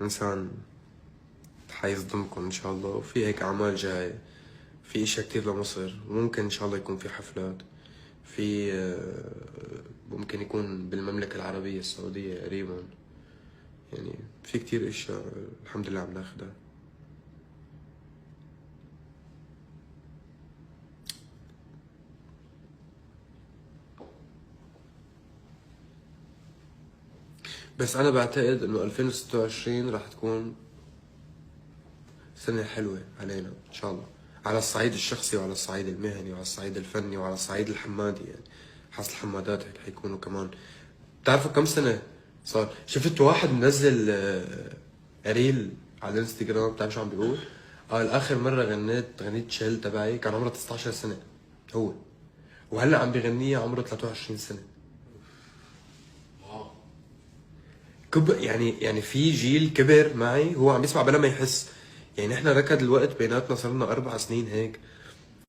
انسان حيصدمكم ان شاء الله، وفي هيك اعمال جاي، في اشياء كتير لمصر، وممكن ان شاء الله يكون في حفلات، في ممكن يكون بالمملكة العربية السعودية قريبا. يعني في كتير اشياء الحمد لله عم ناخدها. بس انا بعتقد انه 2026 راح تكون سنة حلوة علينا ان شاء الله، على الصعيد الشخصي وعلى الصعيد المهني وعلى الصعيد الفني وعلى الصعيد الحمادي. يعني حاس الحمادات هيك حيكونوا كمان. بتعرفوا كم سنة صار؟ شفت واحد منزل ريل على الانستغرام، بتعرف شو عم بيقول؟ قال اخر مرة غنيت شيل تبعي كان عمره 19 سنة هو، وهلا عم بيغنيها عمره 23 سنة. يعني في جيل كبر معي هو عم يسمع بلا ما يحس. يعني احنا ركض الوقت بيناتنا، صرنا 4 سنين هيك،